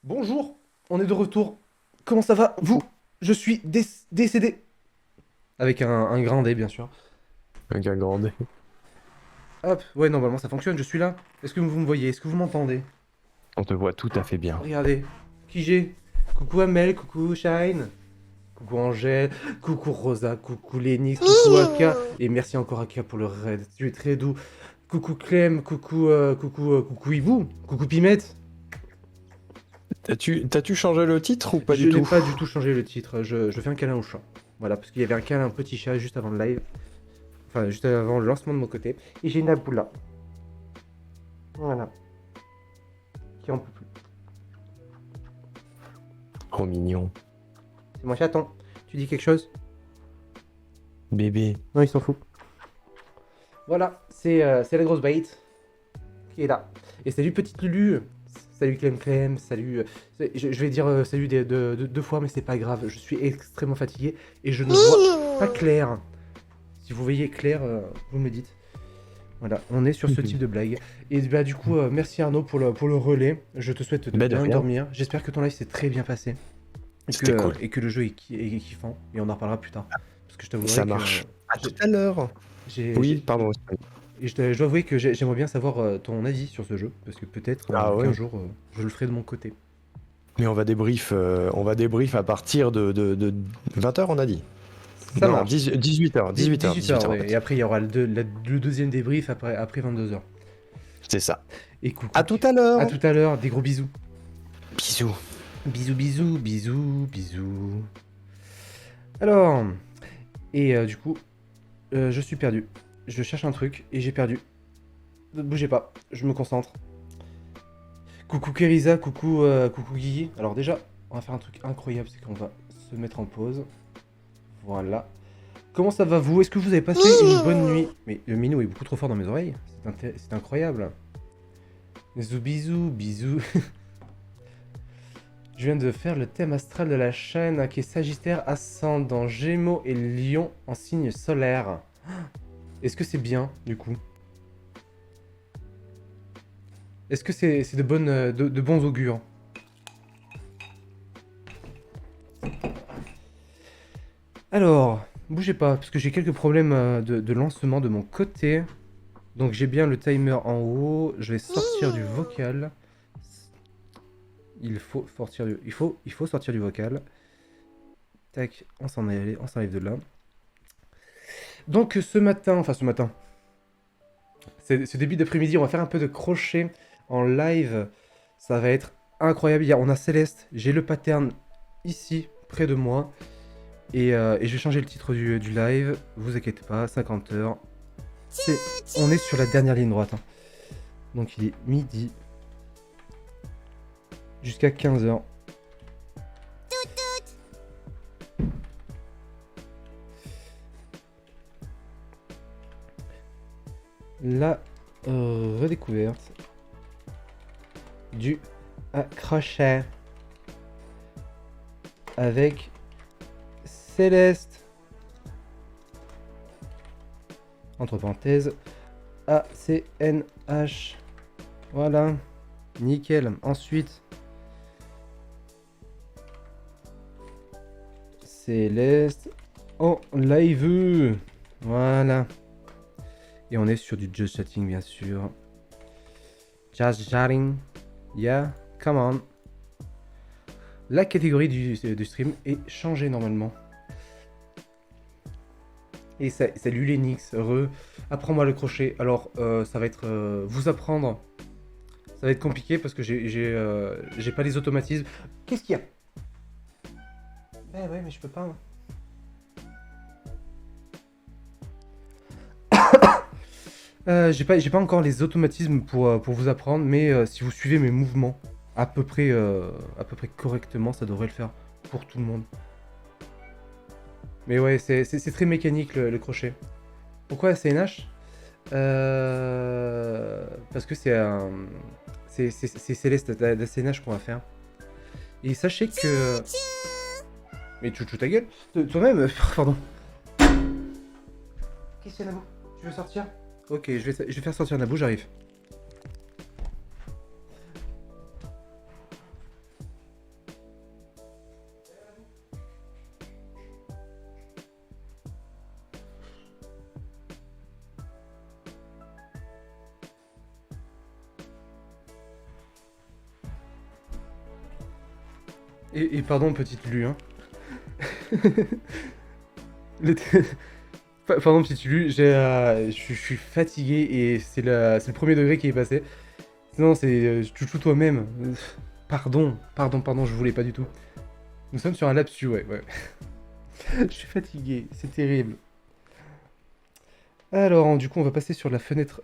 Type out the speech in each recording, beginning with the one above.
Bonjour, on est de retour. Comment ça va, vous? Je suis décédé. Avec un grand D, bien sûr. Un gars grande. Hop, ouais, normalement ça fonctionne, je suis là. Est-ce que vous me voyez? Est-ce que vous m'entendez? On te voit tout à fait bien. Regardez, qui j'ai? Coucou Amel, coucou Shine, coucou Angèle, coucou Rosa, coucou Lenix, coucou Aka. Et merci encore Aka pour le raid, tu es très doux. Coucou Clem, coucou Hibou, coucou Pimette. T'as-tu changé le titre ou pas Je du n'ai tout? pas du tout changé le titre, je fais un câlin au chat. Voilà, parce qu'il y avait un câlin, un petit chat juste avant le live. Enfin, juste avant le lancement de mon côté. Et j'ai Naboula. Voilà. Qui en peut plus. Trop mignon. C'est mon chaton. Tu dis quelque chose? Bébé. Non, il s'en fout. Voilà, c'est la grosse bête qui est là. Et salut petite Lulu. Salut Clem Clem, salut. Je vais dire salut deux fois, mais c'est pas grave. Je suis extrêmement fatigué et je ne vois pas clair. Si vous voyez clair, vous me dites. Voilà, on est sur ce type de blague. Et bah du coup, merci Arnaud pour le relais. Je te souhaite de Bah de bien rien. dormir. J'espère que ton live s'est très bien passé. C'était cool. Et que le jeu est kiffant. Et on en reparlera plus tard. Parce que je t'avouerai Ça que marche. À tout j'ai, à l'heure. Oui, j'ai- pardon. et je dois avouer que j'aimerais bien savoir ton avis sur ce jeu. Parce que peut-être Ah qu'un ouais. jour, je le ferai de mon côté. Mais on va débrief à partir de 20h, on a dit. Ça Non, marche. 18h, 18h, 18h, 18h, en ouais. Et fait. après, il y aura le deuxième débrief après 22h. C'est ça. Et coucou. À tout à l'heure. À tout à l'heure. Des gros bisous. Bisous. Bisous, bisous, bisous, bisous. Alors, et du coup, je suis perdu. Je cherche un truc et j'ai perdu. Ne bougez pas, je me concentre. Coucou Kerisa, coucou Guigui. Alors déjà, on va faire un truc incroyable, c'est qu'on va se mettre en pause. Voilà. Comment ça va vous? Est-ce que vous avez passé une bonne nuit? Mais le minou est beaucoup trop fort dans mes oreilles. C'est incroyable. Bisous, bisous, bisous. Je viens de faire le thème astral de la chaîne qui est Sagittaire, Ascendant, Gémeaux et Lion en signe solaire. Est-ce que c'est bien, du coup? Est-ce que c'est de bons augures? Alors, bougez pas, parce que j'ai quelques problèmes de lancement de mon côté. Donc j'ai bien le timer en haut. Je vais sortir du vocal. Il faut sortir du vocal. Tac, on s'en est allé, on s'enlève de là. Donc ce matin, ce début d'après-midi, on va faire un peu de crochet en live. Ça va être incroyable. On a Céleste, j'ai le pattern ici, près de moi. Et je vais changer le titre du live. Vous inquiétez pas, 50 heures. On est sur la dernière ligne droite. Hein. Donc il est midi. Jusqu'à 15 heures. La redécouverte du crochet avec Céleste. Entre parenthèses, ACNH. Voilà. Nickel. Ensuite, Céleste en live. Voilà. Et on est sur du just chatting, bien sûr. Just chatting. Yeah, come on. La catégorie du stream est changée normalement. Et salut Lenix, heureux. Apprends-moi le crochet. Alors, ça va être vous apprendre. Ça va être compliqué parce que j'ai pas les automatismes. Qu'est-ce qu'il y a? Ben ouais, mais je peux pas. Hein. J'ai pas encore les automatismes pour vous apprendre, mais si vous suivez mes mouvements à peu près correctement, ça devrait le faire pour tout le monde. Mais ouais, c'est très mécanique le crochet. Pourquoi CNH? Parce que c'est Céleste la CNH qu'on va faire. Et sachez que... Mais tu ta gueule toi-même, pardon. Qu'est-ce qu'il y a Nabou? Tu veux sortir? Ok, je vais faire sortir Nabou, j'arrive. Et pardon, petite Lu, hein. Le- Pardon, petite Lu, je suis fatigué et c'est le premier degré qui est passé. Non, c'est chouchou toi-même. Pardon, je voulais pas du tout. Nous sommes sur un lapsus, ouais, ouais. Je suis fatigué, c'est terrible. Alors, du coup, on va passer sur la fenêtre.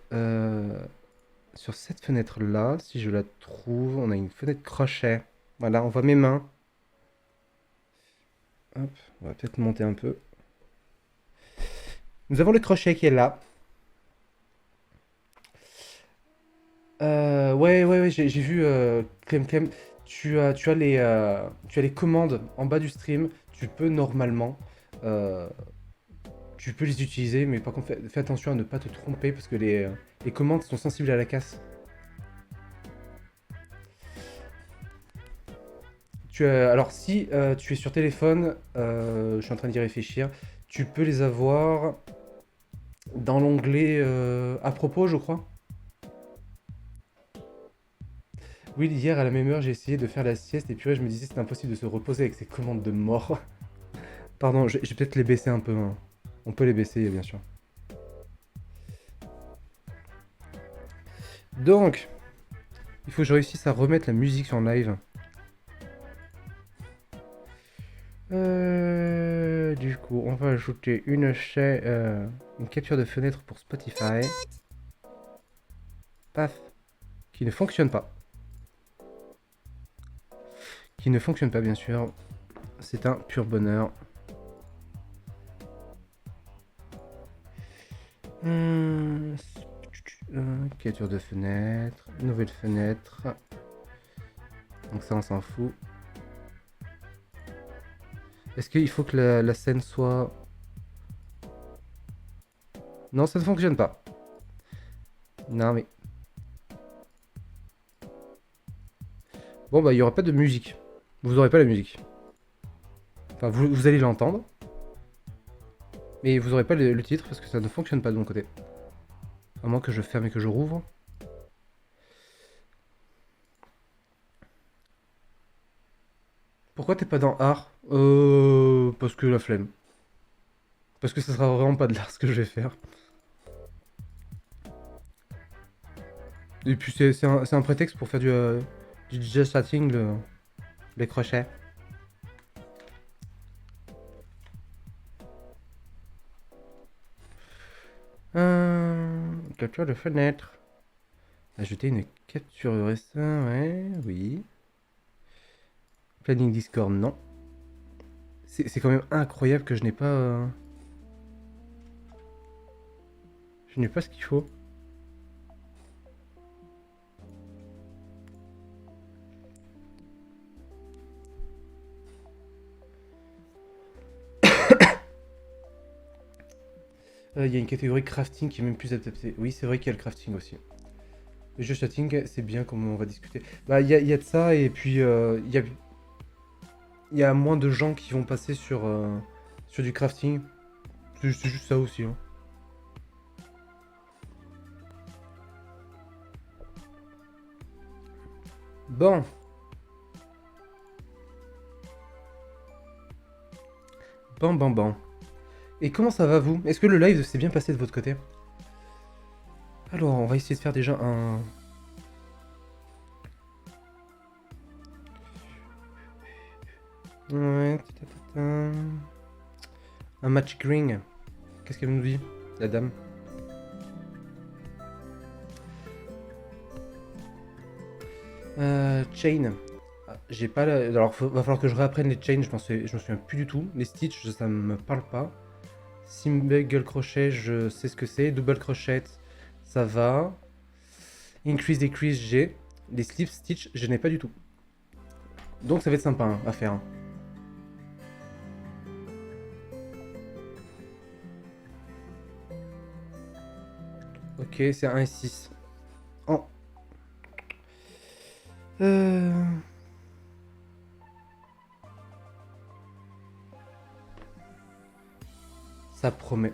Sur cette fenêtre-là, si je la trouve, on a une fenêtre crochet. Voilà, on voit mes mains. Hop, on va peut-être monter un peu. Nous avons le crochet qui est là. Ouais, j'ai vu Clem. Tu as les commandes en bas du stream. Tu peux normalement. euh, Tu peux les utiliser, mais par contre, fais attention à ne pas te tromper parce que les commandes sont sensibles à la casse. Alors, si tu es sur téléphone, je suis en train d'y réfléchir, tu peux les avoir dans l'onglet à propos, je crois. Oui, hier à la même heure, j'ai essayé de faire la sieste et puis ouais, je me disais c'est impossible de se reposer avec ces commandes de mort. Pardon, je vais peut-être les baisser un peu, hein. On peut les baisser, bien sûr. Donc, il faut que je réussisse à remettre la musique sur live. Du coup, on va ajouter une capture de fenêtre pour Spotify. Paf. Qui ne fonctionne pas. Qui ne fonctionne pas, bien sûr. C'est un pur bonheur. Hum, Capture de fenêtre. Nouvelle fenêtre. Donc ça, on s'en fout. Est-ce qu'il faut que la scène soit... Non, ça ne fonctionne pas. Non, mais... Bon, bah, il n'y aura pas de musique. Vous n'aurez pas la musique. Enfin, vous allez l'entendre. Mais vous n'aurez pas le titre parce que ça ne fonctionne pas de mon côté. À moins que je ferme et que je rouvre. Pourquoi t'es pas dans art? Parce que la flemme. Parce que ça sera vraiment pas de l'art ce que je vais faire. Et puis c'est un prétexte pour faire du just chatting, les crochets. Capture de fenêtre. Ajouter une capture de récent, ouais, oui. Planning Discord, non. C'est quand même incroyable que je n'ai pas... Je n'ai pas ce qu'il faut. Il y a une catégorie crafting qui est même plus adaptée. Oui, c'est vrai qu'il y a le crafting aussi. Le jeu chatting, c'est bien comme on va discuter. Bah, il y a de ça, et puis il y a moins de gens qui vont passer sur du crafting. C'est juste ça aussi, hein. Bon. Bon. Et comment ça va, vous? Est-ce que le live s'est bien passé de votre côté? Alors, on va essayer de faire déjà un... Ouais, un match green. Qu'est-ce qu'elle nous dit, la dame? Chain. Ah, j'ai pas la... Alors, va falloir que je réapprenne les chains, je m'en souviens plus du tout. Les stitch, ça me parle pas. Single crochet, je sais ce que c'est. Double crochet, ça va. Increase, decrease, j'ai. Les slip stitch, je n'ai pas du tout. Donc ça va être sympa, hein, à faire, hein. Ok, c'est 1 et 6. Oh. Ça promet.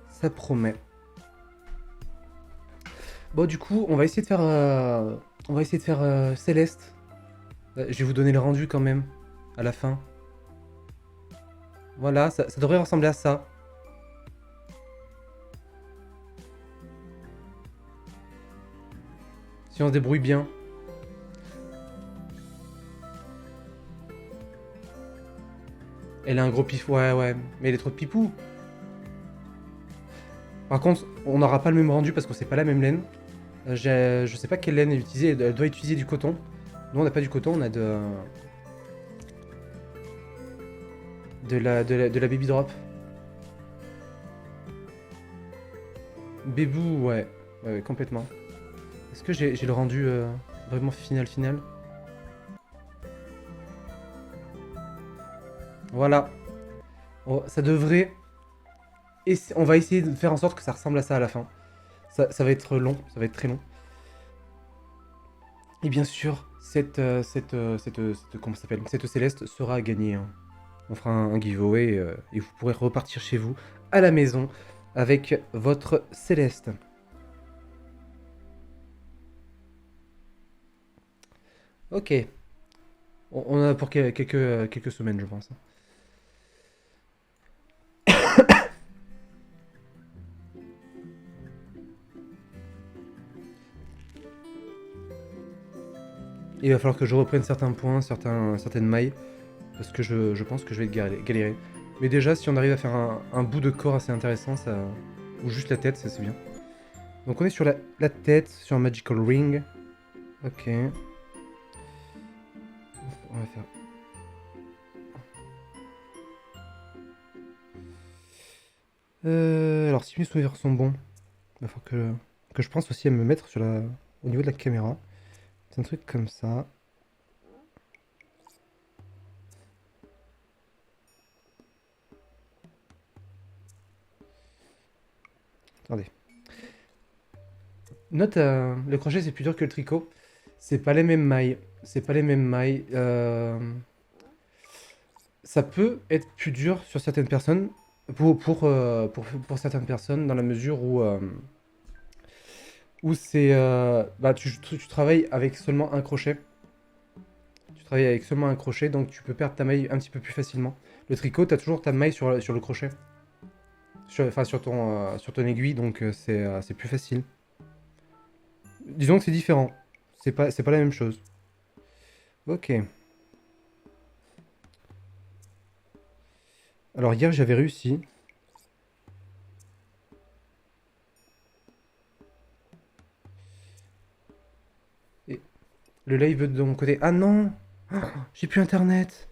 Ça promet. Bon, du coup, on va essayer de faire On va essayer de faire Céleste. Je vais vous donner le rendu quand même, à la fin. Voilà, ça devrait ressembler à ça. Si on se débrouille bien. Elle a un gros pif, ouais, ouais. Mais elle est trop de pipou. Par contre, on n'aura pas le même rendu parce que c'est pas la même laine. Je sais pas quelle laine elle utiliser. Elle doit utiliser du coton. Nous, on n'a pas du coton, on a de la baby drop. Bébou, ouais. Ouais, ouais, complètement. Est-ce que j'ai le rendu vraiment final? Voilà. Oh, ça devrait... on va essayer de faire en sorte que ça ressemble à ça à la fin. Ça va être long, ça va être très long. Et bien sûr, comment ça s'appelle, cette Céleste sera à gagner, hein. On fera un giveaway et vous pourrez repartir chez vous à la maison avec votre Céleste. Ok. On en a pour quelques semaines, je pense. Il va falloir que je reprenne certains points, certaines mailles, parce que je pense que je vais galérer. Mais déjà, si on arrive à faire un bout de corps assez intéressant, ou juste la tête, ça c'est bien. Donc on est sur la tête, sur un Magical Ring. Ok. On va faire... alors si mes souvenirs sont bons, il va falloir que je pense aussi à me mettre au niveau de la caméra. C'est un truc comme ça. Attendez. Note, le crochet c'est plus dur que le tricot. C'est pas les mêmes mailles. C'est pas les mêmes mailles. Ça peut être plus dur sur certaines personnes. Pour certaines personnes, dans la mesure où c'est... bah, tu travailles avec seulement un crochet. Tu travailles avec seulement un crochet, donc tu peux perdre ta maille un petit peu plus facilement. Le tricot, tu as toujours ta maille sur le crochet. Enfin, sur ton aiguille, donc c'est plus facile. Disons que c'est différent. C'est pas la même chose. Ok. Alors hier, j'avais réussi. Et le live de mon côté. Ah non! Oh, j'ai plus internet.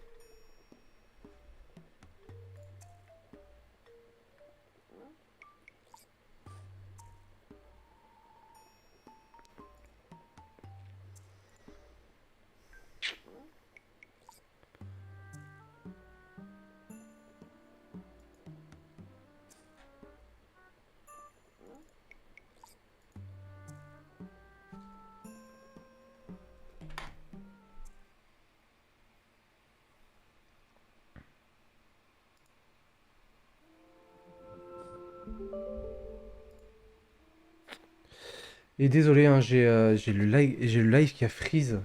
Et désolé, hein, j'ai le live qui a freeze.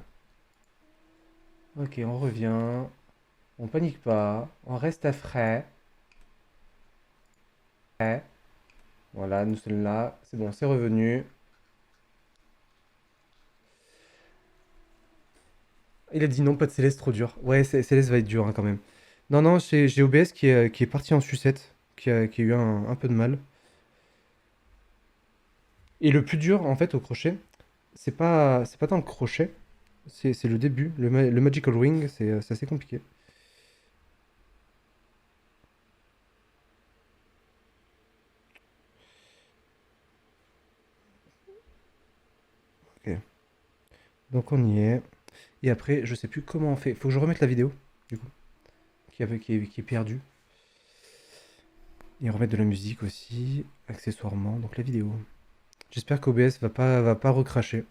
Ok, on revient. On panique pas. On reste à frais. Voilà, nous sommes là. C'est bon, c'est revenu. Il a dit non, pas de Céleste, trop dur. Ouais, Céleste va être dur hein, quand même. Non, non, j'ai OBS qui est parti en sucette. Qui a eu un peu de mal. Et le plus dur, en fait, au crochet, c'est pas tant le crochet. C'est le début. Le Magical Ring, c'est assez compliqué. Ok. Donc on y est. Et après, je sais plus comment on fait. Faut que je remette la vidéo, du coup, qui est perdue. Et remettre de la musique aussi, accessoirement. Donc la vidéo. J'espère qu'OBS va pas recracher.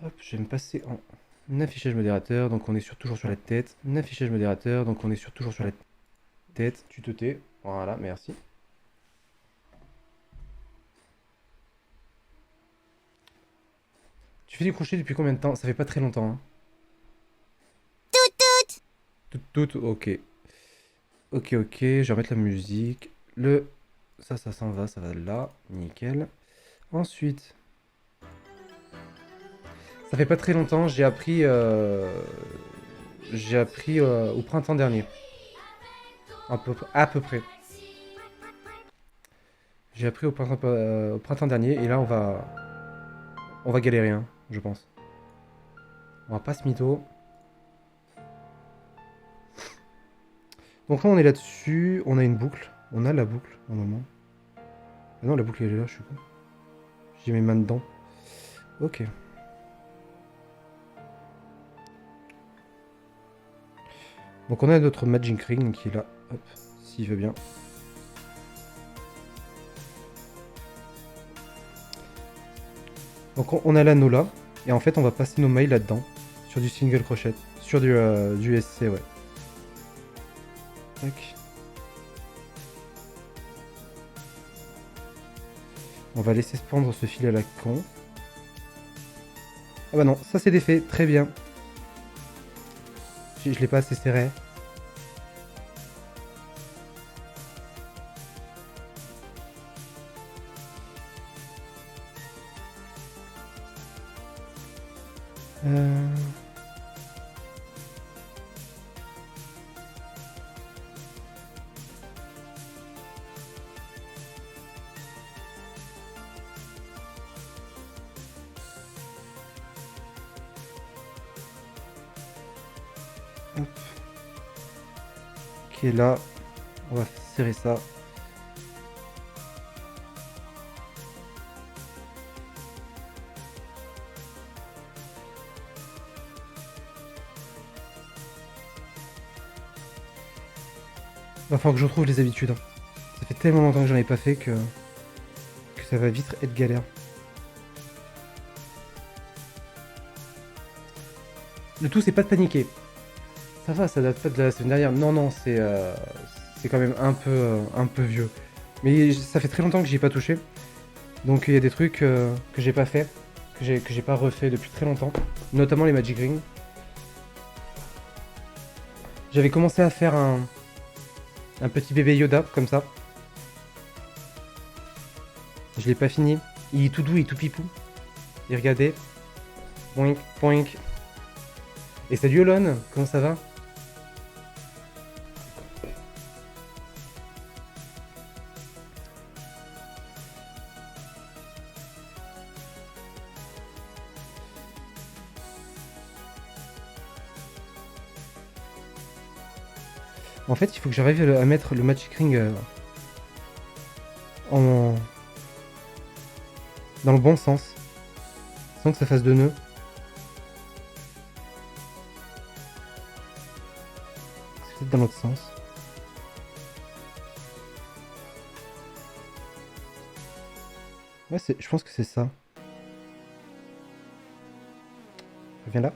Hop, je vais me passer en affichage modérateur, donc on est toujours sur la tête. Un affichage modérateur, donc on est toujours sur la tête. Tu te tais. Voilà, merci. Tu fais du crochet depuis combien de temps? Ça fait pas très longtemps, hein. Tout, ok. Ok, ok, je vais remettre la musique. Ça s'en va, ça va là. Nickel. Ensuite, ça fait pas très longtemps, j'ai appris... au printemps dernier. À peu près. J'ai appris au printemps dernier, et là, on va galérer, hein, je pense. On va pas se mytho. Donc là, on est là-dessus. On a une boucle. On a la boucle, normalement. Ah non, la boucle, elle est là, je suis con. J'ai mes mains dedans. Ok. Donc on a notre Magic Ring qui est là. Hop, s'il veut bien. Donc on a l'anneau là. Et en fait, on va passer nos mailles là-dedans. Sur du single crochet. Sur du SC, ouais. Tac. On va laisser se pendre ce fil à la con. Ah bah non, ça c'est défait, très bien. Je l'ai pas assez serré. Euh... Hop. Ok, là, on va serrer ça. Va falloir que je retrouve les habitudes, hein. Ça fait tellement longtemps que j'en ai pas fait que ça va vite être galère. Le tout, c'est pas de paniquer. Ça va, ça date pas de la semaine dernière. Non, non, c'est quand même un peu vieux. Mais ça fait très longtemps que j'y ai pas touché. Donc il y a des trucs que j'ai pas fait, que j'ai pas refait depuis très longtemps. Notamment les Magic Rings. J'avais commencé à faire un petit bébé Yoda, comme ça. Je l'ai pas fini. Il est tout doux, il est tout pipou. Et regardez. Poink, poink. Et salut Olon, comment ça va? En fait, il faut que j'arrive à mettre le Magic Ring en... dans le bon sens. Sans que ça fasse de nœuds. C'est peut-être dans l'autre sens. Ouais, je pense que c'est ça. Reviens là.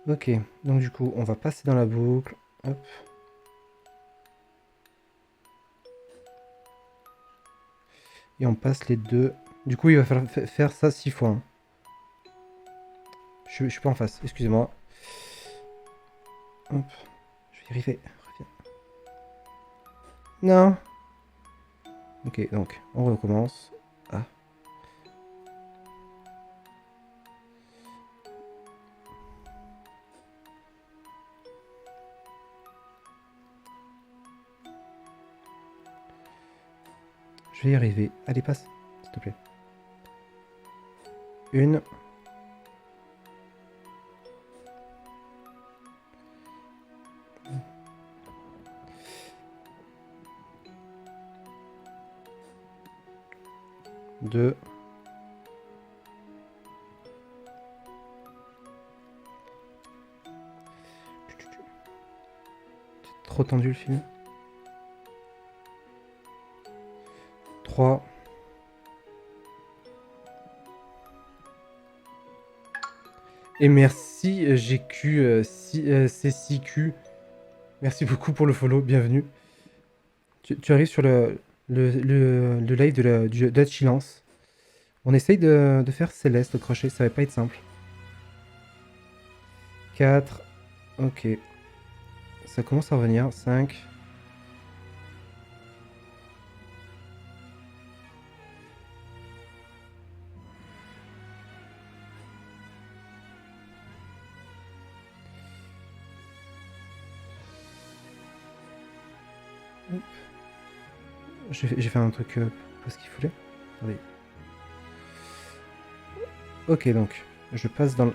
Ok, donc du coup, on va passer dans la boucle. Hop. Et on passe les deux. Du coup, il va falloir faire ça 6 fois, hein. Je suis pas en face, excusez-moi. Hop. Je vais y arriver. Reviens. Non. Ok, donc, on recommence. Ah. Je vais y arriver. Allez, passe, s'il te plaît. Une. Deux. C'est trop tendu le film. 3. Et merci C6Q. Merci beaucoup pour le follow, bienvenue. Tu arrives sur le live de la Chillance. On essaye de faire Céleste au crochet, ça va pas être simple. 4. Ok. Ça commence à revenir. 5. J'ai fait un truc pas ce qu'il fallait. Attendez. Ok, donc, je passe dans le...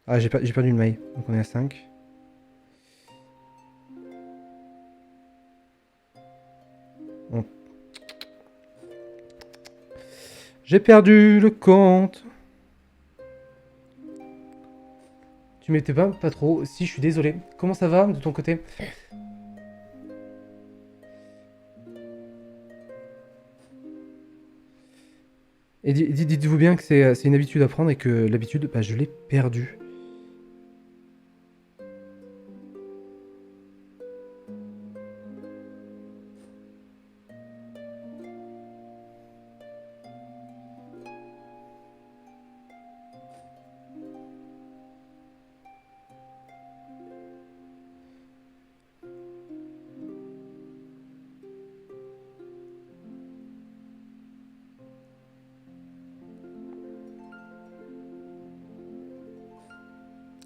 Ah, j'ai perdu une maille. Donc on est à 5. Bon. J'ai perdu le compte. Tu m'étais pas trop. Si, je suis désolé. Comment ça va de ton côté? Et dites-vous bien que c'est une habitude à prendre et que l'habitude, bah, je l'ai perdue.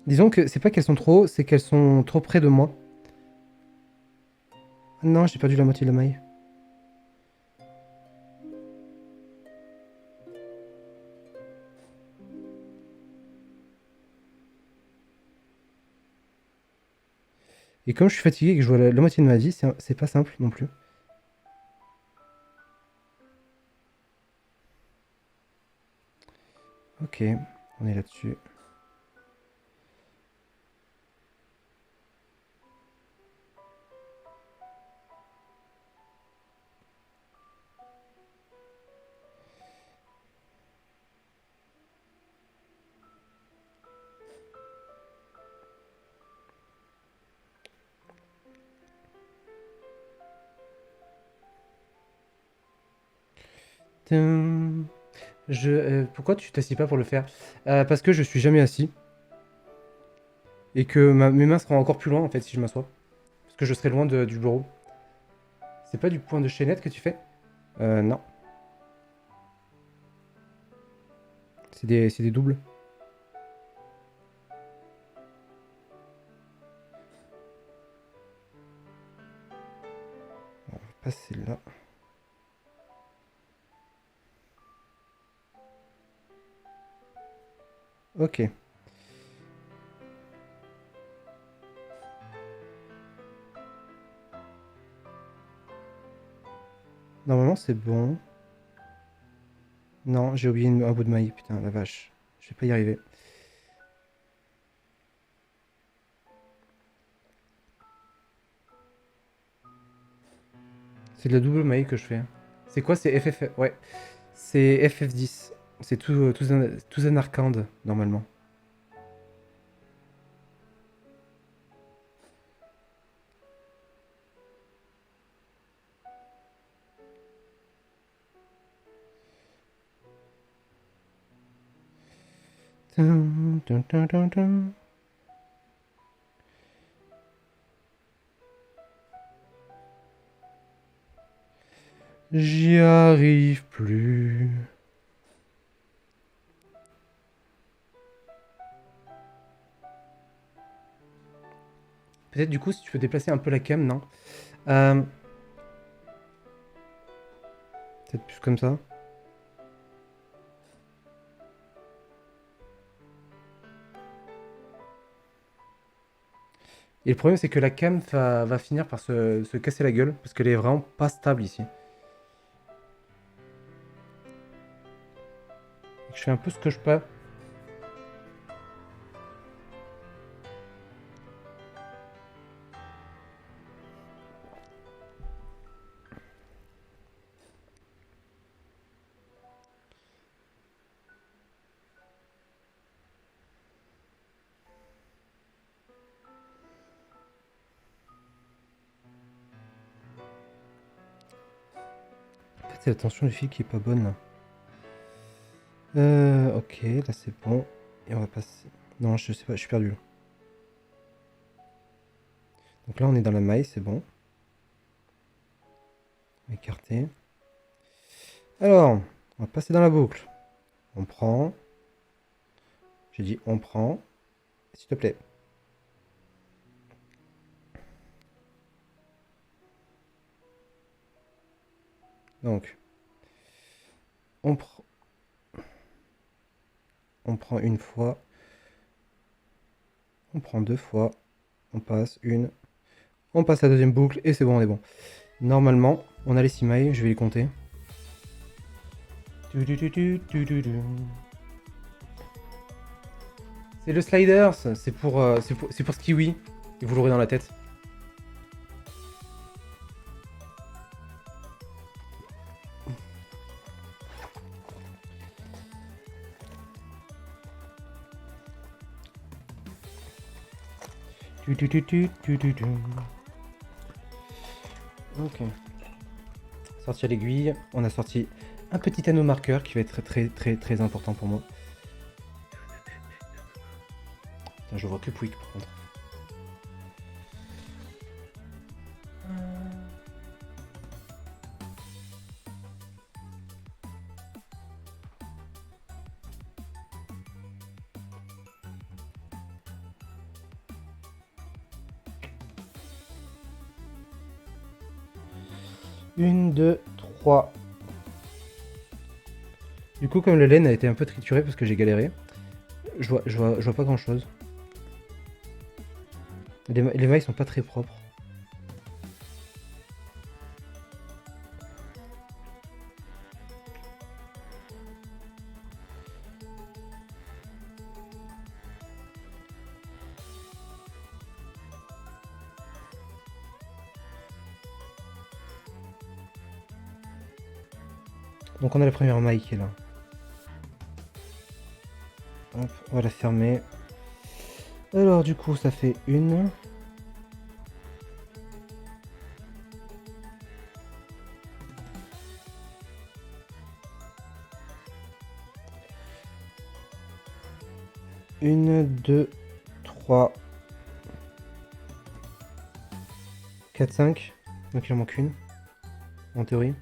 Disons que c'est pas qu'elles sont trop hauts, c'est qu'elles sont trop près de moi. Non, j'ai perdu la moitié de la maille. Et comme je suis fatigué et que je vois la moitié de ma vie, c'est pas simple non plus. Ok, on est là-dessus. Pourquoi tu t'assis pas pour le faire? Parce que je suis jamais assis. Et que mes mains seront encore plus loin en fait si je m'assois. Parce que je serai loin du bureau. C'est pas du point de chaînette que tu fais? Non. C'est des doubles. On va passer là. Ok. Normalement c'est bon. Non, j'ai oublié un bout de maille, putain la vache. Je vais pas y arriver. C'est de la double maille que je fais. C'est quoi? C'est FF... Ouais. C'est FF10. C'est tout un arcande, normalement. Tum, tum, tum, tum, tum. J'y arrive plus. Peut-être du coup si tu peux déplacer un peu la cam, non? Peut-être plus comme ça. Et le problème c'est que la cam va finir par se casser la gueule parce qu'elle est vraiment pas stable ici. Je fais un peu ce que je peux. c'est la tension du fil qui est pas bonne là. Ok, là c'est bon. Et on va passer. Non, je sais pas, je suis perdu. Donc là on est dans la maille, c'est bon. Écarté. Alors, on va passer dans la boucle. On prend. J'ai dit on prend. S'il te plaît. Donc, on prend une fois. On prend deux fois. On passe une. On passe la deuxième boucle et c'est bon, on est bon. Normalement, on a les 6 mailles, je vais les compter. C'est le sliders, c'est pour Skiwi, et vous l'aurez dans la tête. Ok. Sortir l'aiguille. On a sorti un petit anneau marqueur qui va être très important pour moi. Putain, je vois que Pouic par contre. Une, deux, trois. Du coup, comme le laine a été un peu trituré parce que j'ai galéré, je vois pas grand chose. Les mailles sont pas très propres. Donc on a la première maille qui est là. Hop, on va la fermer. Alors du coup ça fait une. Une, deux, trois, 4, 5. Donc il en manque une. En théorie.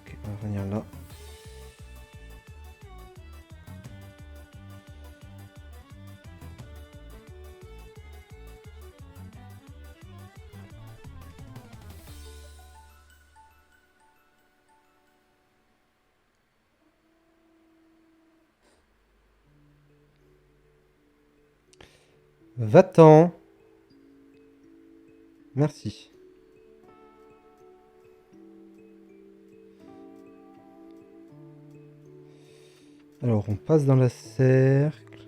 Ok, on va venir là. Va-t'en. Merci. Alors on passe dans la cercle.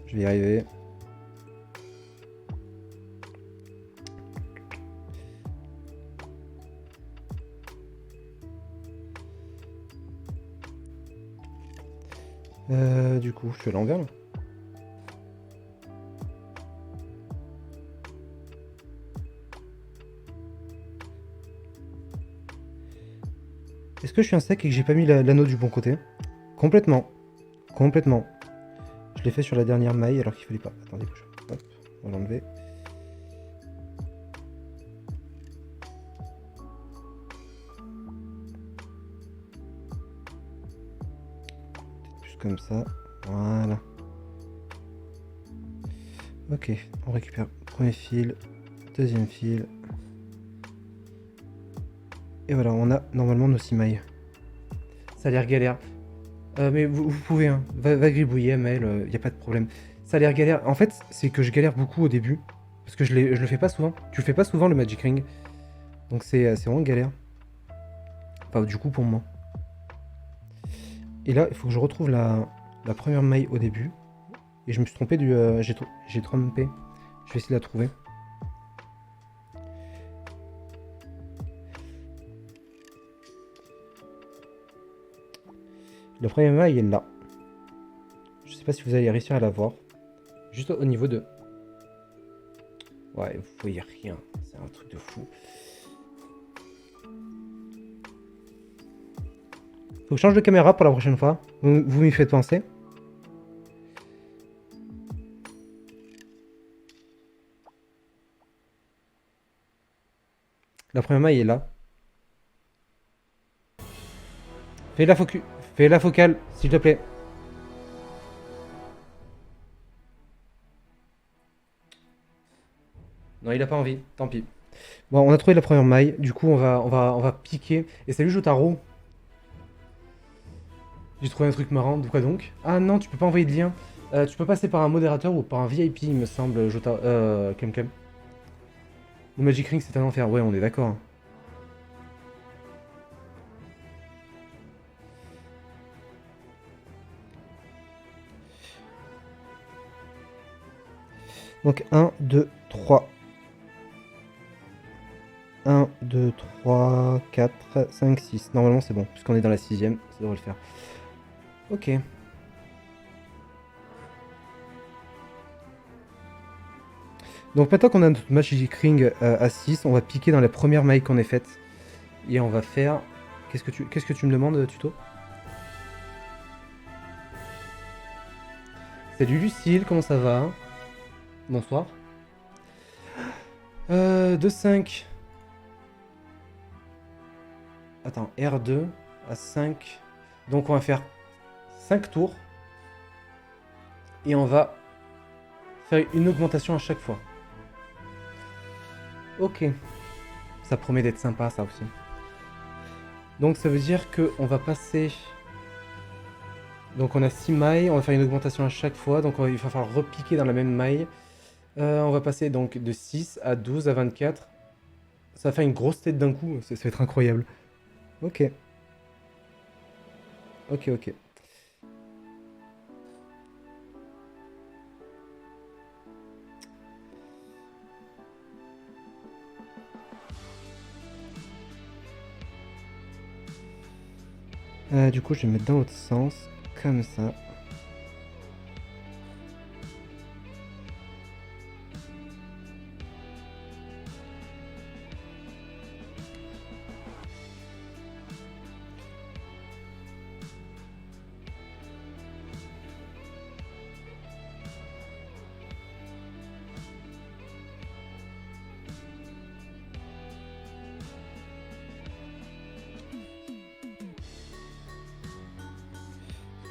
Je vais y arriver. Du coup, je suis à l'envers là. Est-ce que je suis un sec et que j'ai pas mis l'anneau du bon côté? Complètement. Complètement. Je l'ai fait sur la dernière maille alors qu'il fallait pas. Attendez, bouge. Hop, on va l'enlever. Peut-être plus comme ça. Voilà. Ok, on récupère premier fil, deuxième fil. Et voilà, on a normalement nos 6 mailles. Ça a l'air galère. Mais vous pouvez, hein. Va gribouiller, Mel, y a pas de problème. Ça a l'air galère. En fait, c'est que je galère beaucoup au début. Parce que je le fais pas souvent. Tu le fais pas souvent, le Magic Ring. Donc c'est vraiment galère. Enfin, du coup, pour moi. Et là, il faut que je retrouve la première maille au début. Et je me suis trompé du... j'ai trompé. Je vais essayer de la trouver. La première maille est là. Je sais pas si vous allez réussir à la voir. Juste au niveau de... Ouais, vous voyez rien. C'est un truc de fou. Faut que je change de caméra pour la prochaine fois. Vous m'y faites penser. La première maille est là. Fais la focus. Fais la focale, s'il te plaît. Non, il a pas envie. Tant pis. Bon, on a trouvé la première maille. Du coup, on va piquer. Et salut Jotaro. J'ai trouvé un truc marrant. De quoi donc? Ah non, tu peux pas envoyer de lien. Tu peux passer par un modérateur ou par un VIP, il me semble, Jotaro. Clem. Le Magic Ring, c'est un enfer. Ouais, on est d'accord. Hein. Donc 1, 2, 3. 1, 2, 3, 4, 5, 6. Normalement, c'est bon. Puisqu'on est dans la 6ème, ça devrait le faire. Ok. Donc maintenant qu'on a notre Magic Ring à 6, on va piquer dans la première maille qu'on ait faite. Et on va faire... Qu'est-ce que tu me demandes, tuto? Salut Lucille, comment ça va? Bonsoir. 2, 5. Attends, R2 à 5. Donc on va faire 5 tours. Et on va faire une augmentation à chaque fois. Ok. Ça promet d'être sympa, ça aussi. Donc ça veut dire qu'on va passer... Donc on a 6 mailles, on va faire une augmentation à chaque fois. Donc il va falloir repiquer dans la même maille. On va passer donc de 6 à 12 à 24. Ça va faire une grosse tête d'un coup, ça va être incroyable. Ok. Ok. Du coup, je vais mettre dans l'autre sens, comme ça.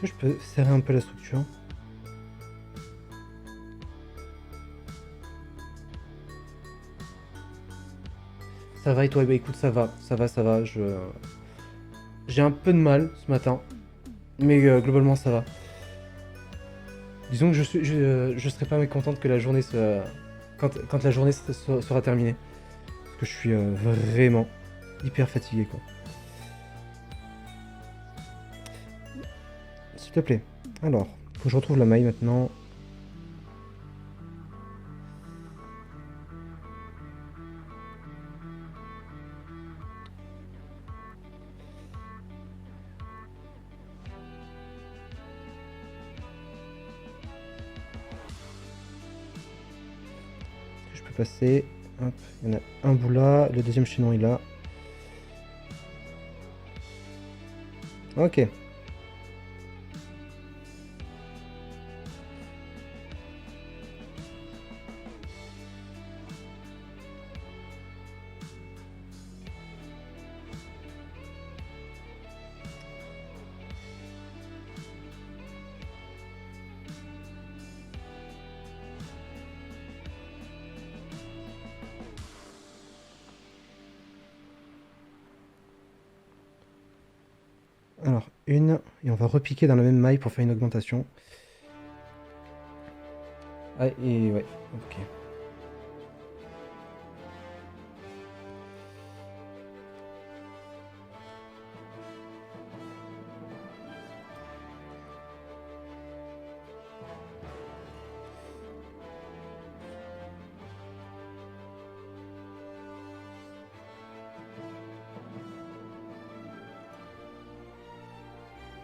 Est-ce que je peux serrer un peu la structure? Ça va et toi? Bah écoute, ça va. J'ai un peu de mal ce matin, mais globalement ça va. Disons que je serais pas mécontente que la journée quand la journée sera terminée. Parce que je suis vraiment hyper fatigué quoi. S'il te plaît. Alors, faut que je retrouve la maille maintenant. Je peux passer. Hop, il y en a un bout là, le deuxième chaînon est là. Ok. Alors, une, et on va repiquer dans la même maille pour faire une augmentation. Ah, et ouais, ok.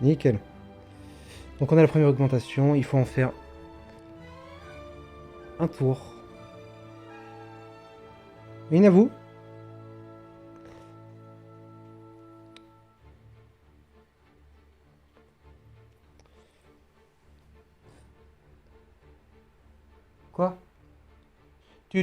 Nickel. Donc on a la première augmentation, il faut en faire un tour. Une à vous. Quoi? Tu.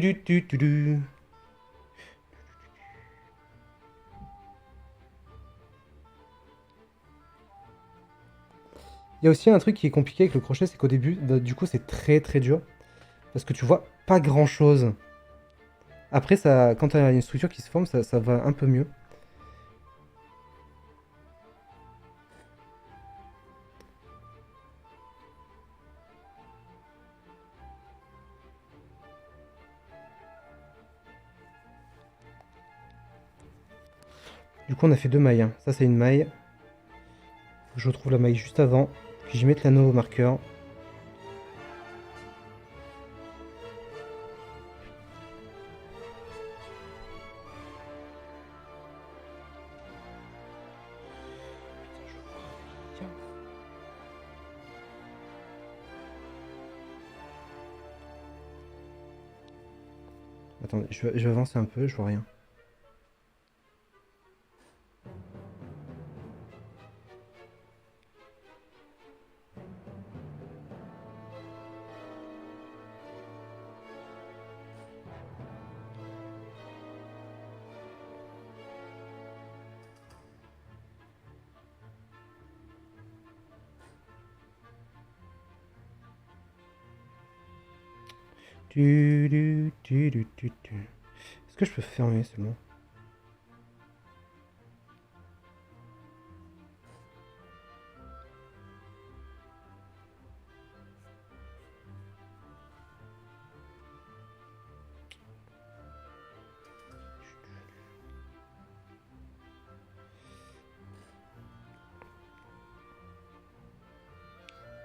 Il y a aussi un truc qui est compliqué avec le crochet, c'est qu'au début, du coup, c'est très très dur. Parce que tu vois pas grand chose. Après, ça, quand tu as une structure qui se forme, ça va un peu mieux. Du coup, on a fait deux mailles, hein. Ça, c'est une maille. Faut que je retrouve la maille juste avant. Puis j'y mette l'anneau au marqueur. Attendez, je vais avancer un peu, je vois rien. Est-ce que je peux fermer seulement?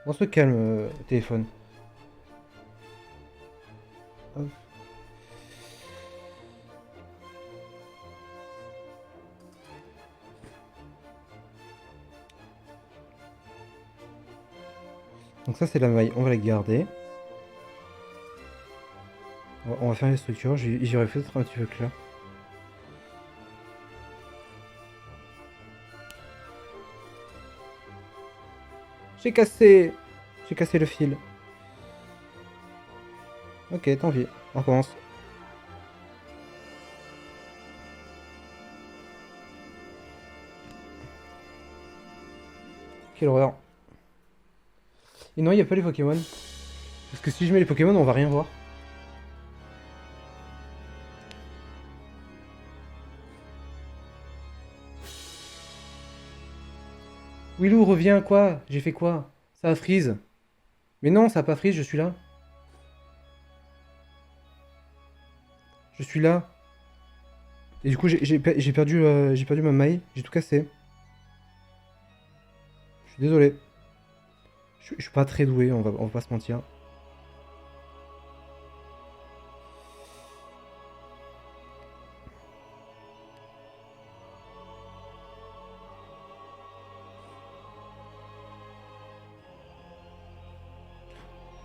On se calme, téléphone. Hop. Donc ça c'est la maille, on va la garder. On va faire les structures, j'aurais peut-être un petit peu clair. J'ai cassé le fil. Ok, tant pis, on recommence. Quelle horreur. Et non, il n'y a pas les Pokémon. Parce que si je mets les Pokémon, on va rien voir. Willou, reviens, quoi? J'ai fait quoi? Ça a freeze. Mais non, ça a pas freeze, je suis là. Je suis là. Et du coup, j'ai perdu ma maille. J'ai tout cassé. Je suis désolé. Je suis pas très doué, on va pas se mentir.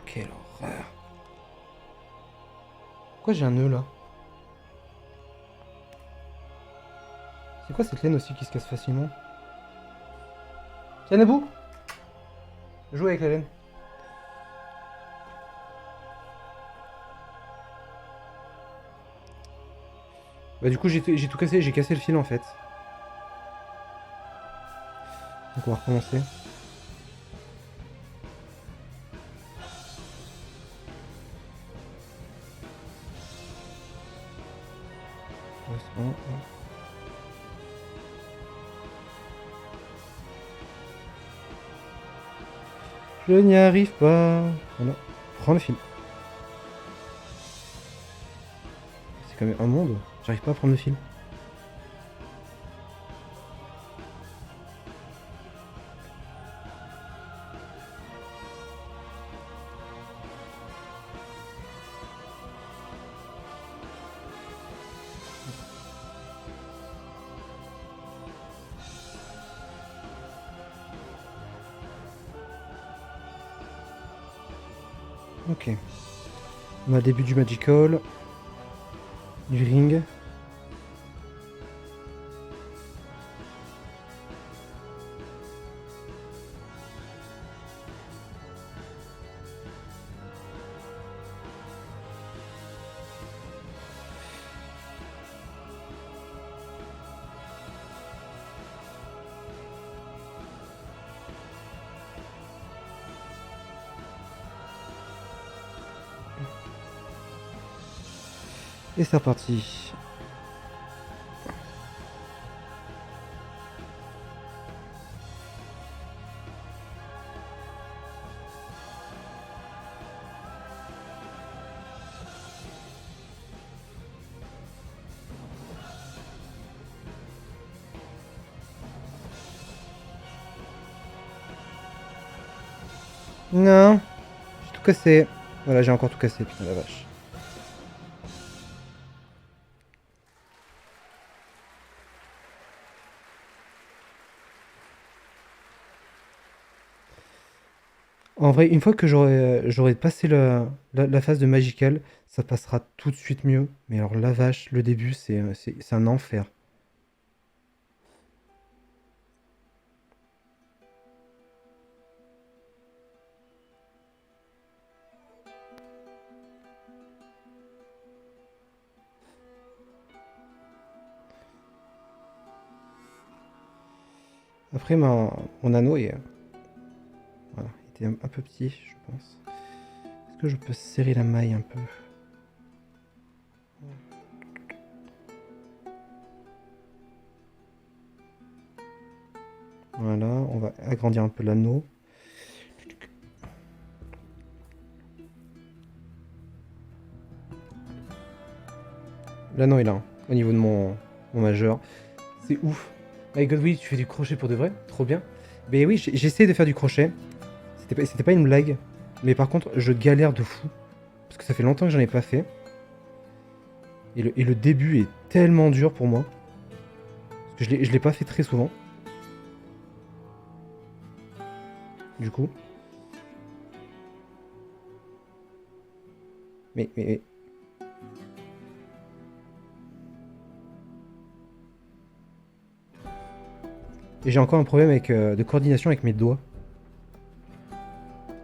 Quelle horreur. Pourquoi j'ai un nœud là? C'est quoi cette laine aussi qui se casse facilement? Tiens, Naboo! Joue avec la laine. Bah du coup j'ai tout cassé, j'ai cassé le fil en fait. Donc on va recommencer. Ouais, c'est bon, ouais. Je n'y arrive pas. Voilà. Prends le fil. C'est quand même un monde. J'arrive pas à prendre le fil. Ok. On a le début du Magical. Du ring. Et c'est reparti. Non, j'ai tout cassé. Voilà, j'ai encore tout cassé, putain la vache. En vrai, une fois que j'aurai passé la phase de Magical, ça passera tout de suite mieux. Mais alors la vache, le début, c'est un enfer. Après, mon anneau voilà, il était un peu petit, je pense. Est-ce que je peux serrer la maille un peu? Voilà, on va agrandir un peu l'anneau. L'anneau est là, hein, au niveau de mon majeur. C'est ouf. My God, oui, tu fais du crochet pour de vrai? Trop bien. Mais oui, j'essaie de faire du crochet. C'était pas une blague. Mais par contre, je galère de fou. Parce que ça fait longtemps que j'en ai pas fait. Et le début est tellement dur pour moi. Parce que je l'ai pas fait très souvent. Du coup. Mais. Et j'ai encore un problème de coordination avec mes doigts.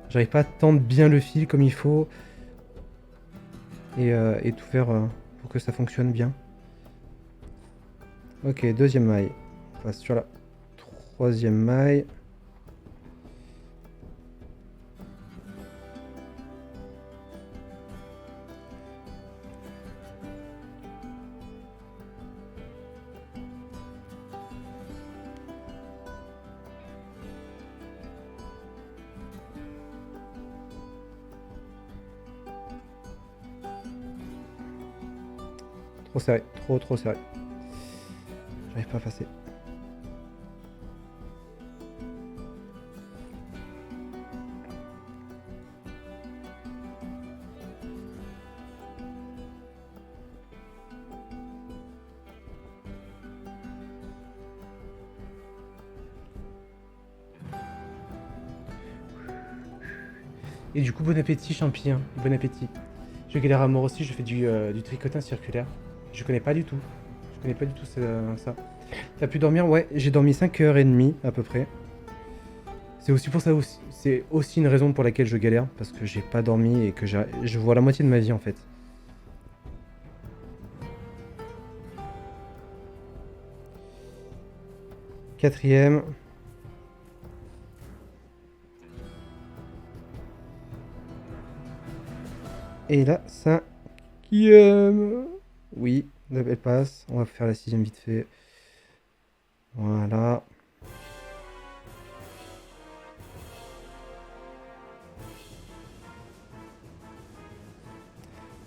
J'arrive pas à tendre bien le fil comme il faut. Et tout faire pour que ça fonctionne bien. Ok, deuxième maille. On passe sur la troisième maille. Trop serré, trop serré. J'arrive pas à passer. Et du coup, bon appétit, champi, hein. Bon appétit. Je galère à mort aussi, je fais du tricotin circulaire. Je connais pas du tout. Je connais pas du tout ça. T'as pu dormir? Ouais, j'ai dormi 5h30 à peu près. C'est aussi pour ça aussi. C'est aussi une raison pour laquelle je galère, parce que j'ai pas dormi et que je vois la moitié de ma vie en fait. Quatrième. Et là, cinquième. Oui, la belle passe. On va faire la sixième vite fait. Voilà.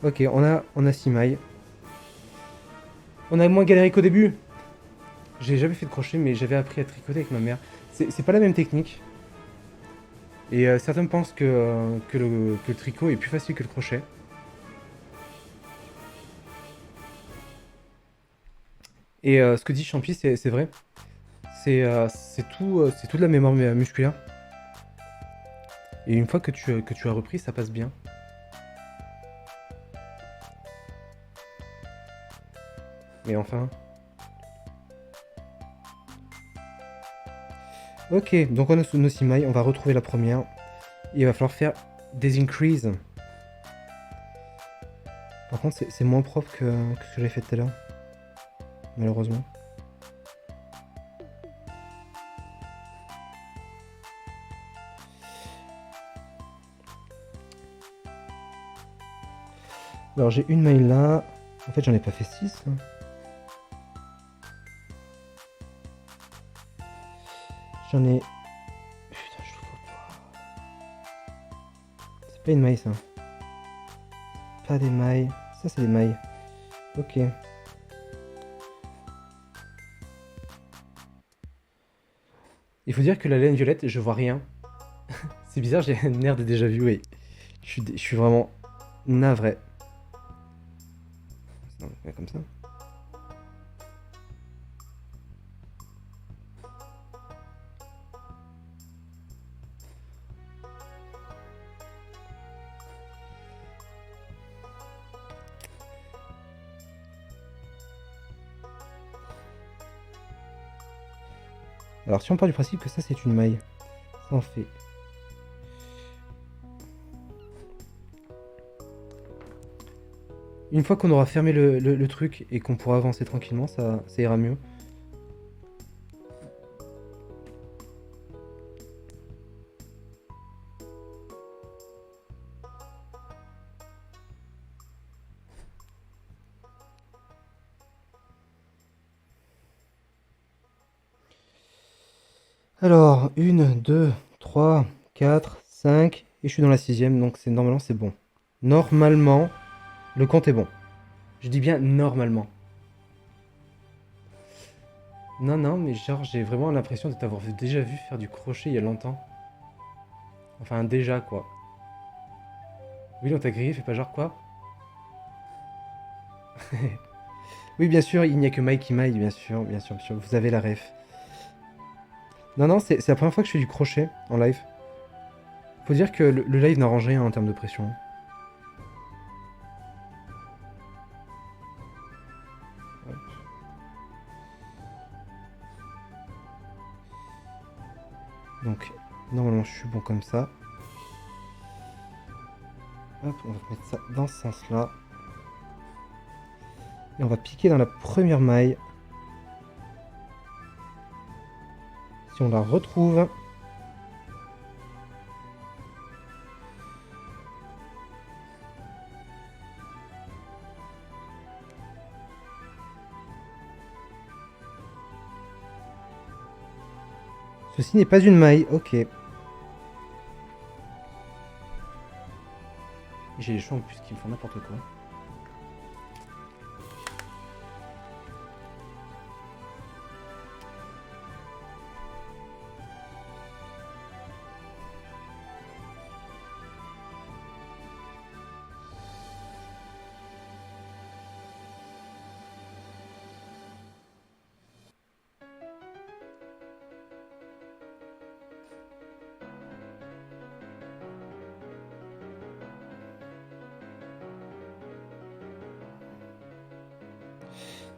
Ok, on a 6 mailles. On a moins galéré qu'au début. J'ai jamais fait de crochet, mais j'avais appris à tricoter avec ma mère. C'est pas la même technique. Et certains pensent que le tricot est plus facile que le crochet. Et ce que dit Champi, c'est vrai. C'est tout de la mémoire musculaire. Et une fois que tu as repris, ça passe bien. Mais enfin. Ok, donc on a nos 6 mailles, on va retrouver la première. Et il va falloir faire des increases. Par contre, c'est moins propre que ce que j'avais fait tout à l'heure. Malheureusement. Alors j'ai une maille là. En fait, j'en ai pas fait 6. J'en ai... Putain, je trouve pas. C'est pas une maille, ça. Pas des mailles. Ça, c'est des mailles. Ok. Il faut dire que la laine violette, je vois rien. C'est bizarre, j'ai un air de déjà vu, oui. Je suis vraiment navré. Non, comme ça. Alors si on part du principe que ça c'est une maille, ça en fait. Une fois qu'on aura fermé le truc et qu'on pourra avancer tranquillement, ça ira mieux. Alors, 1, 2, 3, 4, 5, et je suis dans la 6ème, donc normalement c'est bon. Normalement, le compte est bon. Je dis bien normalement. Non, non, mais genre j'ai vraiment l'impression de t'avoir déjà vu faire du crochet il y a longtemps. Enfin déjà quoi. Oui, on t'a grillé, fais pas genre quoi. Oui, bien sûr, il n'y a que Mike qui maille, bien sûr, bien sûr, bien sûr, vous avez la ref. Non, non, c'est la première fois que je fais du crochet en live. Faut dire que le live n'arrange rien en termes de pression. Hop. Donc, normalement, je suis bon comme ça. Hop, on va mettre ça dans ce sens-là. Et on va piquer dans la première maille. Si on la retrouve. Ceci n'est pas une maille, ok. J'ai les cheveux en plus qui me font n'importe quoi.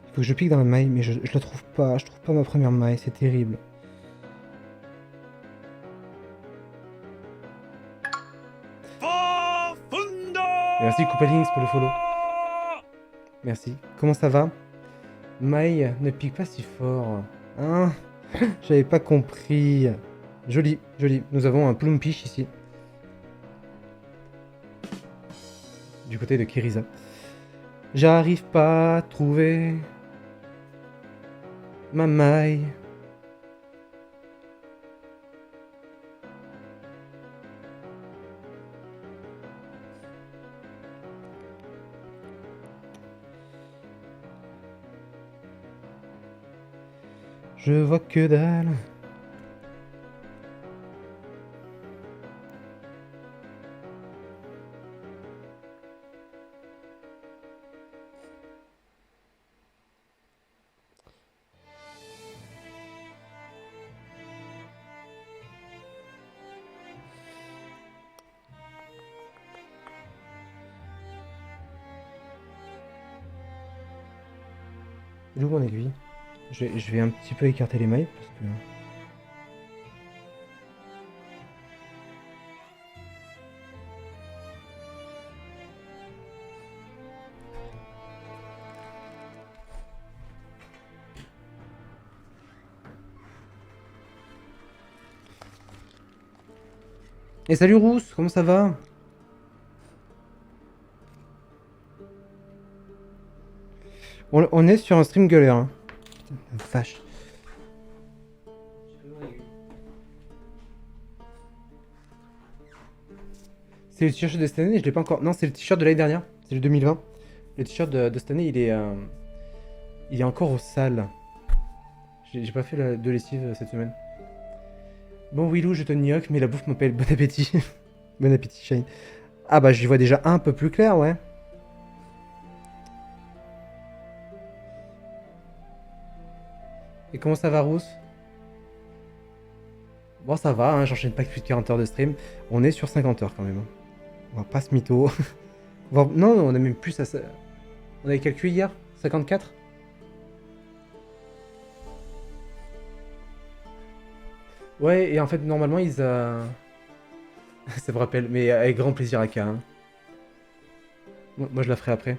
Il faut que je pique dans la maille, mais je la trouve pas. Je trouve pas ma première maille, c'est terrible. Merci Coupalings pour le follow. Merci. Comment ça va? Maille ne pique pas si fort. Hein? J'avais pas compris. Joli, joli. Nous avons un Plumpiche ici. Du côté de Kiriza. J'arrive pas à trouver ma maille. Je vois que dalle. Il est où mon aiguille? Je vais un petit peu écarter les mailles parce que... Et salut Rousse, comment ça va? On est sur un stream galère. Hein. Putain, la vache. C'est le t-shirt de cette année, je l'ai pas encore. Non, c'est le t-shirt de l'année dernière. C'est le 2020. Le t-shirt de cette année, il est encore au sale. J'ai pas fait de lessive cette semaine. Bon, Willou, je te gnoc, mais la bouffe m'appelle bon appétit. Bon appétit, Shane. Ah bah, j'y vois déjà un peu plus clair, ouais. Et comment ça va, Rousse? Bon, ça va, hein, j'enchaîne pas que plus de 40 heures de stream. On est sur 50 heures quand même. Hein. On va pas se mytho. Non, on a même plus à ça. On avait calculé hier 54. Ouais, et en fait, normalement, ils... ça me rappelle, mais avec grand plaisir, Aka. Hein. Moi, je la ferai après.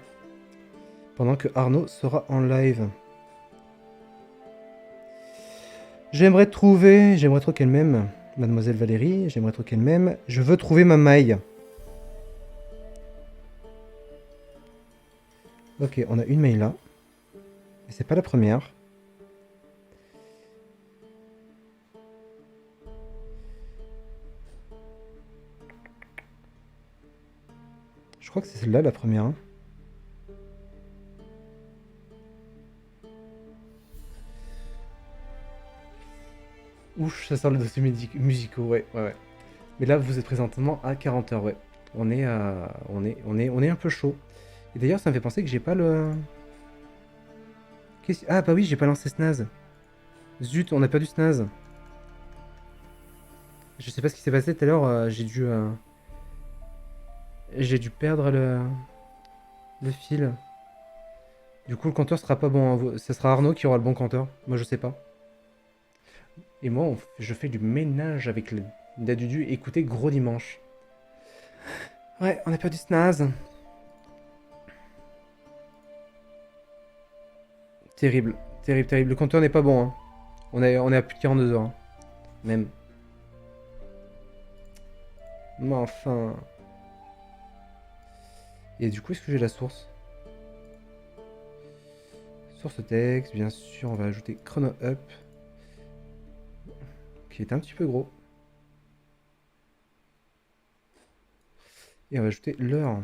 Pendant que Arnaud sera en live. J'aimerais trop qu'elle m'aime, Mademoiselle Valérie, j'aimerais trop qu'elle m'aime. Je veux trouver ma maille. Ok, on a une maille là. Et c'est pas la première. Je crois que c'est celle-là la première. Hein. Ouch, ça sort le dossier musicaux, ouais. Mais là, vous êtes présentement à 40 heures, ouais. On est un peu chaud. Et d'ailleurs, ça me fait penser que j'ai pas le... Ah bah oui, j'ai pas lancé Snaz. Zut, on a perdu Snaz. Je sais pas ce qui s'est passé tout à l'heure, j'ai dû perdre le fil. Du coup, le compteur sera pas bon. Hein. Ce sera Arnaud qui aura le bon compteur. Moi, je sais pas. Et moi, je fais du ménage avec le Dadudu. Écoutez, gros dimanche. Ouais, on a perdu Snaz. Terrible. Le compteur n'est pas bon. Hein. On est à plus de 42 heures. Hein. Même. Mais enfin... Et du coup, est-ce que j'ai la source? Source texte, bien sûr, on va ajouter Chrono Up. Qui est un petit peu gros. Et on va ajouter l'heure.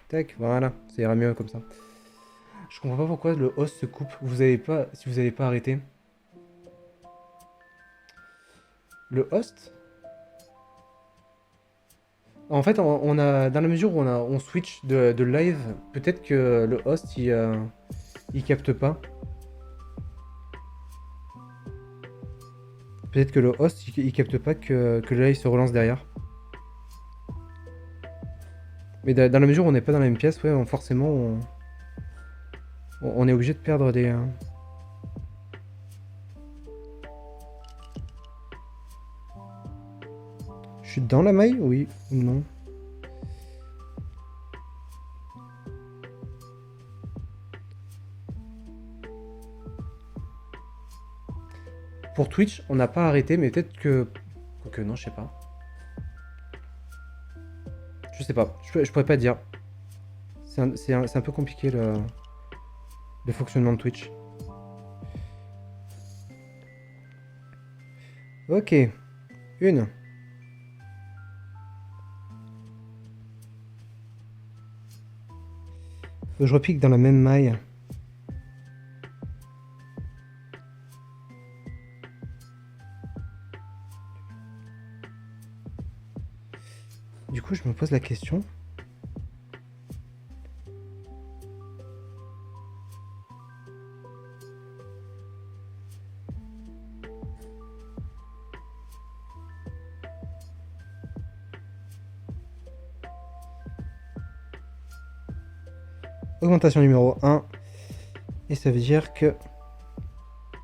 Tac, voilà, ça ira mieux comme ça. Je comprends pas pourquoi le host se coupe. Si vous avez pas arrêté. Le host. En fait, on a dans la mesure où on switch de live, peut-être que le host il capte pas. Peut-être que le host il capte pas que le live se relance derrière. Mais dans la mesure où on n'est pas dans la même pièce, ouais, forcément on est obligé de perdre des. Je suis dans la maille? Oui ou non? Pour Twitch, on n'a pas arrêté, mais peut-être que... Quoique non, je sais pas. Je sais pas, je pourrais pas dire. C'est un peu compliqué le fonctionnement de Twitch. Ok. Une. Je repique dans la même maille. Du coup, je me pose la question. Augmentation numéro 1. Et ça veut dire que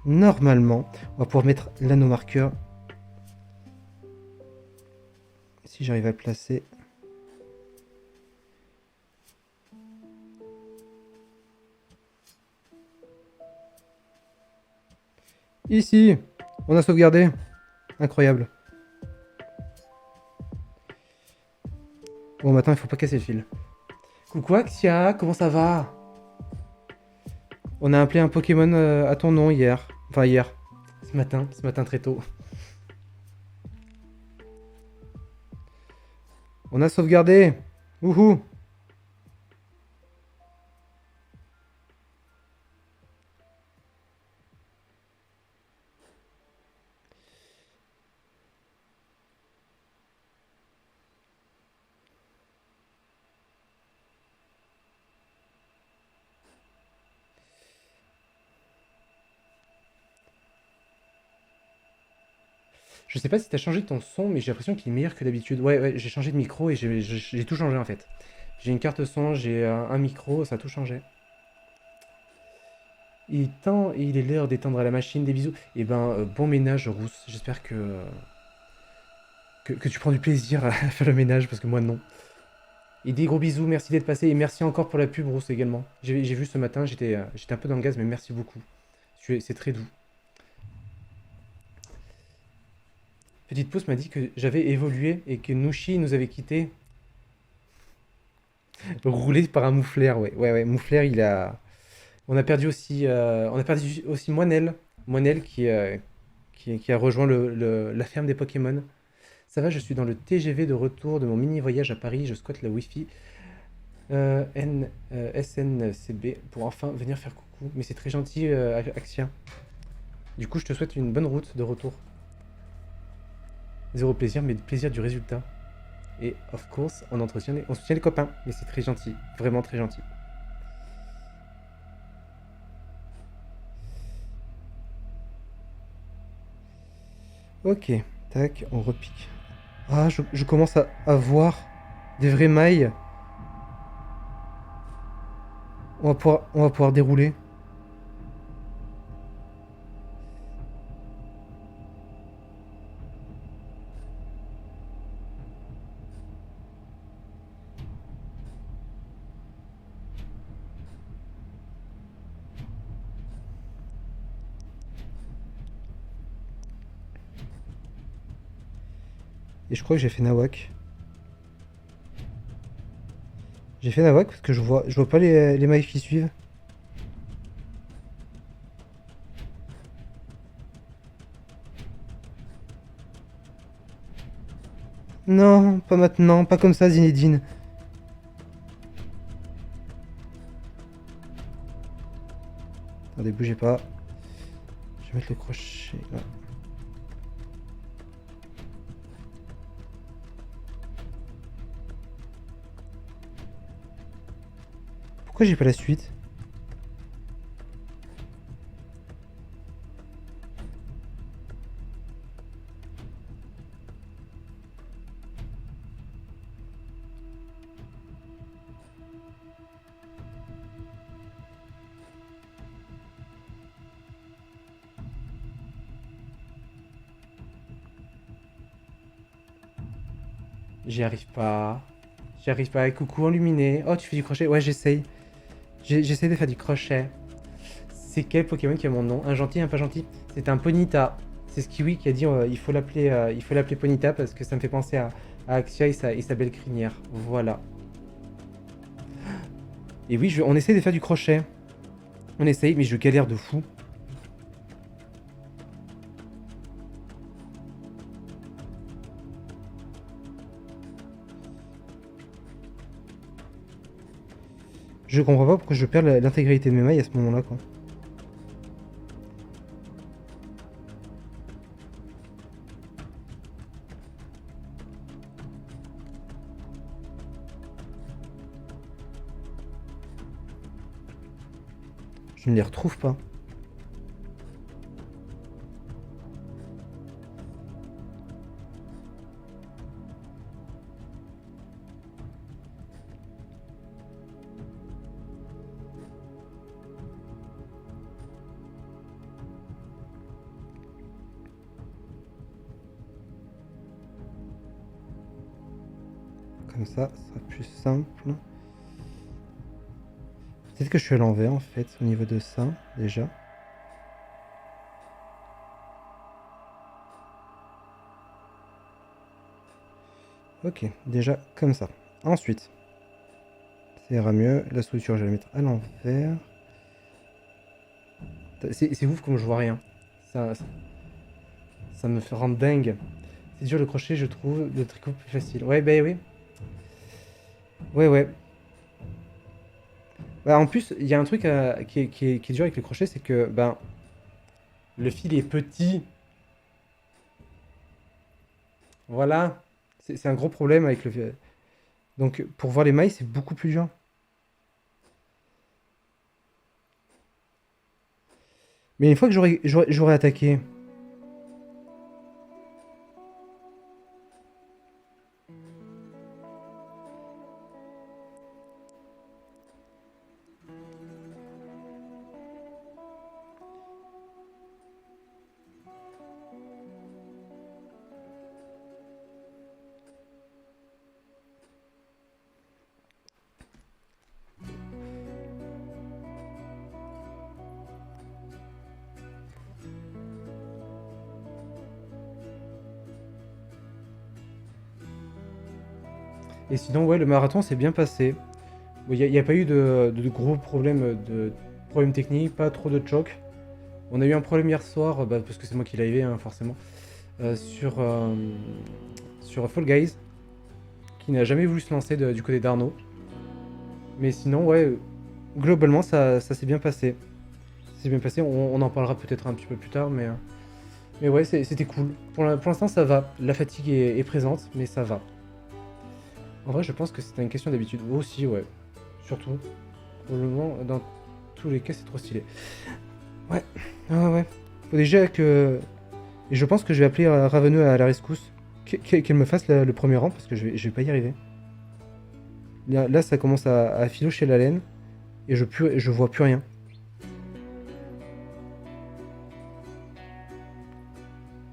normalement, on va pouvoir mettre l'anneau marqueur. Si j'arrive à le placer. Ici, on a sauvegardé. Incroyable. Bon, maintenant, il faut pas casser le fil. Coucou Axia, comment ça va? On a appelé un Pokémon à ton nom hier. Enfin, hier. Ce matin très tôt. On a sauvegardé. Wouhou. Je sais pas si t'as changé ton son, mais j'ai l'impression qu'il est meilleur que d'habitude. Ouais, j'ai changé de micro et j'ai tout changé en fait. J'ai une carte son, j'ai un micro, ça a tout changé. Il est l'heure d'étendre à la machine des bisous. Eh ben, bon ménage, Rousse. J'espère que tu prends du plaisir à faire le ménage, parce que moi non. Et des gros bisous, merci d'être passé, et merci encore pour la pub, Rousse, également. J'ai vu ce matin, j'étais un peu dans le gaz, mais merci beaucoup. C'est très doux. Petite Pouce m'a dit que j'avais évolué et que Nushi nous avait quittés. Roulé par un mouflaire, ouais, mouflaire, il a... on a perdu aussi Moinel. Moinel qui a rejoint la ferme des Pokémon. Ça va, je suis dans le TGV de retour de mon mini voyage à Paris. Je squatte la Wi-Fi SNCB pour enfin venir faire coucou. Mais c'est très gentil, Axien. Du coup, je te souhaite une bonne route de retour. Zéro plaisir, mais plaisir du résultat. Et of course, on soutient les copains. Mais c'est très gentil, vraiment très gentil. Ok, tac, on repique. Ah, je commence à voir des vraies mailles. On va pouvoir dérouler. Et je crois que j'ai fait Nawak. J'ai fait Nawak parce que je vois pas les mailles qui suivent. Non, pas maintenant, pas comme ça, Zinedine. Attendez, bougez pas. Je vais mettre le crochet là. Pourquoi j'ai pas la suite? J'y arrive pas. J'y arrive pas. Coucou enluminé. Oh, tu fais du crochet? Ouais, j'essaye. J'essaye de faire du crochet. C'est quel Pokémon qui a mon nom? Un gentil, un pas gentil? C'est un Ponyta. C'est Skiwi qui a dit il faut l'appeler Ponyta parce que ça me fait penser à Axia et sa belle crinière. Voilà. Et oui, on essaye de faire du crochet. On essaye, mais je galère de fou. Je comprends pas pourquoi je perds l'intégralité de mes mailles à ce moment-là, quoi. Je ne les retrouve pas. comme ça sera plus simple. Peut-être que je suis à l'envers en fait au niveau de ça déjà. Ok, déjà comme ça. Ensuite, ça ira mieux. La structure, je vais la mettre à l'envers. C'est ouf comme je vois rien. Ça me fait rendre dingue. C'est dur le crochet, je trouve, le tricot plus facile. Ouais, bah oui. Ouais, ouais. Bah, en plus, il y a un truc qui est dur avec le crochet, c'est que ben, le fil est petit. Voilà. C'est un gros problème avec le fil. Donc, pour voir les mailles, c'est beaucoup plus dur. Mais une fois que j'aurais attaqué. Et sinon, ouais, le marathon s'est bien passé. Il n'y a pas eu de gros problèmes techniques, pas trop de chocs. On a eu un problème hier soir, bah, parce que c'est moi qui l'ai livé, hein, forcément, euh, sur, euh, sur Fall Guys, qui n'a jamais voulu se lancer du côté d'Arnaud. Mais sinon, ouais, globalement, ça s'est bien passé. Ça s'est bien passé, on en parlera peut-être un petit peu plus tard, mais ouais, c'était cool. Pour l'instant, ça va. La fatigue est présente, mais ça va. En vrai, je pense que c'était une question d'habitude. Aussi, ouais. Surtout. Pour le moment, dans tous les cas, c'est trop stylé. Ouais, ouais. Faut déjà que. Et je pense que je vais appeler Raveneux à la rescousse. Qu'elle me fasse le premier rang parce que je vais pas y arriver. Là, ça commence à filocher la laine et je vois plus rien.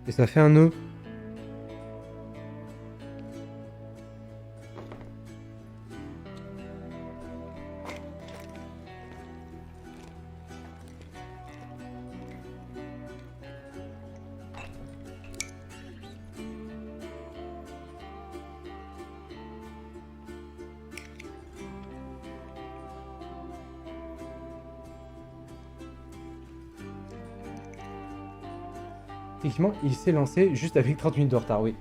Et ça fait un nœud. Effectivement, il s'est lancé juste avec 30 minutes de retard, oui.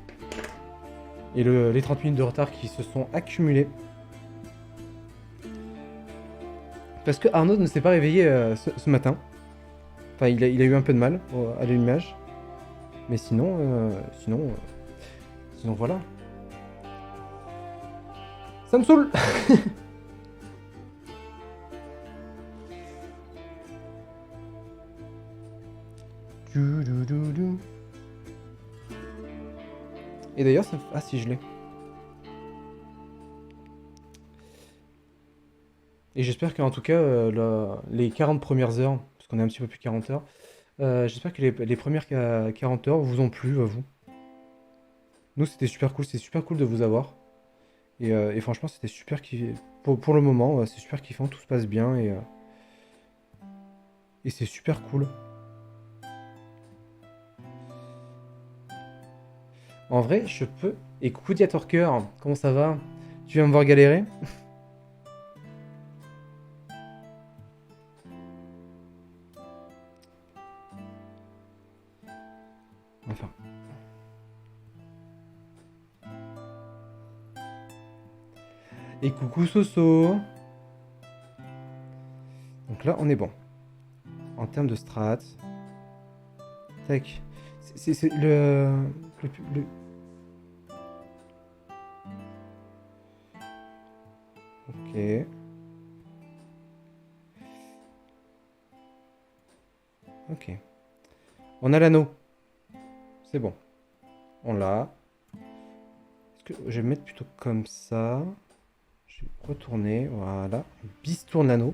Et les 30 minutes de retard qui se sont accumulées. Parce que Arnaud ne s'est pas réveillé ce matin. Enfin, il a eu un peu de mal à l'allumage. Mais sinon, voilà. Ça me saoule. Et d'ailleurs, ça... Ah si, je l'ai. Et j'espère qu'en tout cas, les 40 premières heures, parce qu'on est un petit peu plus de 40 heures, j'espère que les premières 40 heures vous ont plu, à vous. Nous, c'était super cool de vous avoir. Et franchement, c'était super kiffant. Pour le moment, c'est super kiffant, tout se passe bien et c'est super cool. En vrai, je peux. Et coucou Diatorker, comment ça va? Tu viens me voir galérer? Enfin. Et coucou Soso. Donc là, on est bon. En termes de strat. Tac. C'est le- Ok. Ok. On a l'anneau. C'est bon. On l'a. Est-ce que je vais me mettre plutôt comme ça? Je vais retourner. Voilà. Bistourne l'anneau.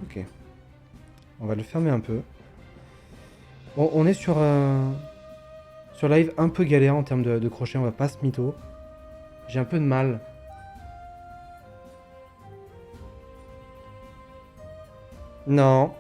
Ok. On va le fermer un peu. Bon, on est sur live un peu galère en termes de crochet, on va pas se mytho. J'ai un peu de mal. Non.